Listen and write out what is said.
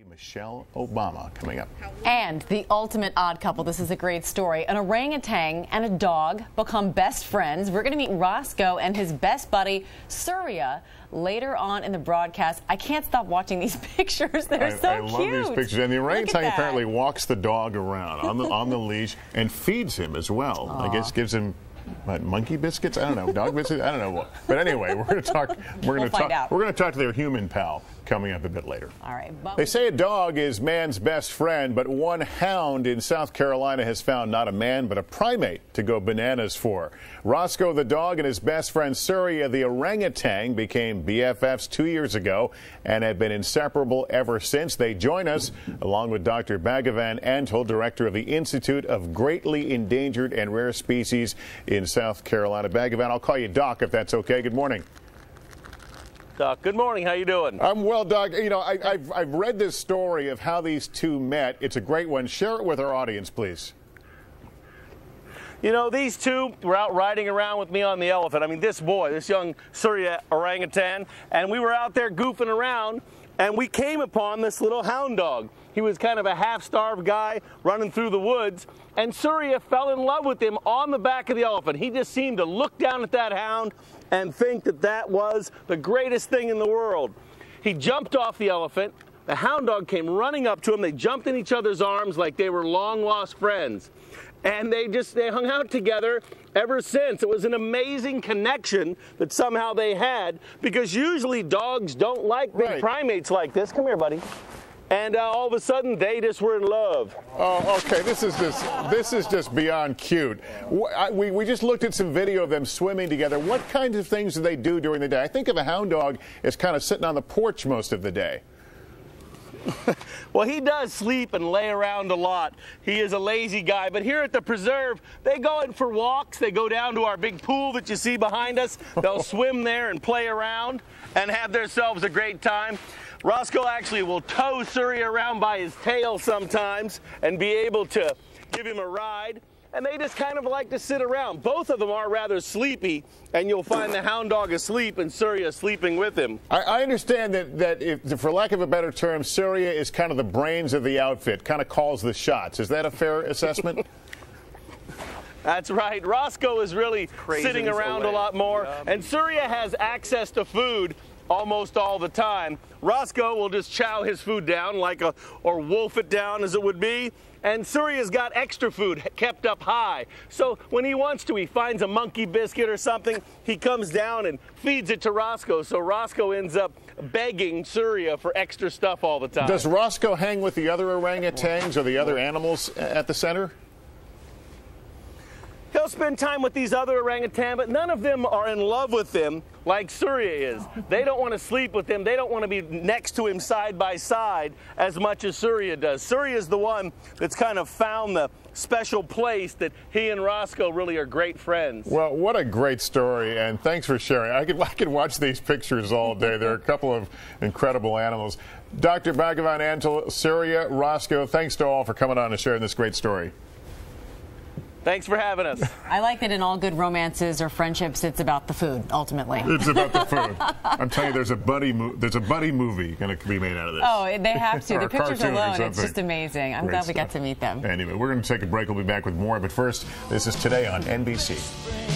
Michelle Obama coming up. And the ultimate odd couple. This is a great story. An orangutan and a dog become best friends. We're going to meet Roscoe and his best buddy, Suryia, later on in the broadcast. I can't stop watching these pictures. They're so cute. I love these pictures. And the orangutan apparently walks the dog around on the leash and feeds him as well. Aww. I guess gives him monkey biscuits? I don't know. Dog biscuits? I don't know what. But anyway, we're going to talk. We're going to talk to their human pal coming up a bit later. All right. They say a dog is man's best friend, but one hound in South Carolina has found not a man but a primate to go bananas for. Roscoe the dog and his best friend Suryia the orangutan became BFFs 2 years ago and have been inseparable ever since. They join us along with Dr. Bhagavan Antle, director of the Institute of Greatly Endangered and Rare Species in South Carolina. Bhagavan, I'll call you Doc if that's okay. Good morning. Doc, good morning. How you doing? I'm well, Doc. You know, I've read this story of how these two met. It's a great one. Share it with our audience, please. You know, these two were out riding around with me on the elephant. I mean, this boy, this young Suryia orangutan, and we were out there goofing around, and we came upon this little hound dog. He was kind of a half-starved guy running through the woods, and Suryia fell in love with him on the back of the elephant. He just seemed to look down at that hound and think that that was the greatest thing in the world. He jumped off the elephant. The hound dog came running up to him. They jumped in each other's arms like they were long-lost friends. And they hung out together ever since. It was an amazing connection that somehow they had, because usually dogs don't like big primates like this. Come here, buddy. And all of a sudden, they just were in love. Oh, okay. This is just beyond cute. We just looked at some video of them swimming together. What kinds of things do they do during the day? I think of a hound dog as kind of sitting on the porch most of the day. Well, he does sleep and lay around a lot. He is a lazy guy. But here at the preserve, they go in for walks. They go down to our big pool that you see behind us. They'll swim there and play around and have themselves a great time. Roscoe actually will tow Suryia around by his tail sometimes and be able to give him a ride. And they just kind of like to sit around. Both of them are rather sleepy, and you'll find the hound dog asleep and Suryia sleeping with him. I understand that if, for lack of a better term, Suryia is kind of the brains of the outfit, kind of calls the shots. Is that a fair assessment? That's right. Roscoe is really sitting around a lot more, and Suryia has access to food almost all the time. Roscoe will just chow his food down or wolf it down as it would be. And Surya's got extra food kept up high. So when he wants to, he finds a monkey biscuit or something, he comes down and feeds it to Roscoe. So Roscoe ends up begging Suryia for extra stuff all the time. Does Roscoe hang with the other orangutans or the other animals at the center? He'll spend time with these other orangutan, but none of them are in love with him like Suryia is. They don't want to sleep with him. They don't want to be next to him side by side as much as Suryia does. Suryia is the one that's kind of found the special place that he and Roscoe really are great friends. Well, what a great story, and thanks for sharing. I could watch these pictures all day. There are a couple of incredible animals. Dr. Bhagavan Antle, Suryia, Roscoe, thanks to all for coming on and sharing this great story. Thanance for having us. I like that in all good romances or friendships, it's about the food, ultimately. It's about the food. I'm telling you, there's a buddy movie going to be made out of this. Oh, they have to. The pictures alone, it's just amazing. I'm glad we got to meet them. Anyway, we're going to take a break. We'll be back with more. But first, this is Today on NBC.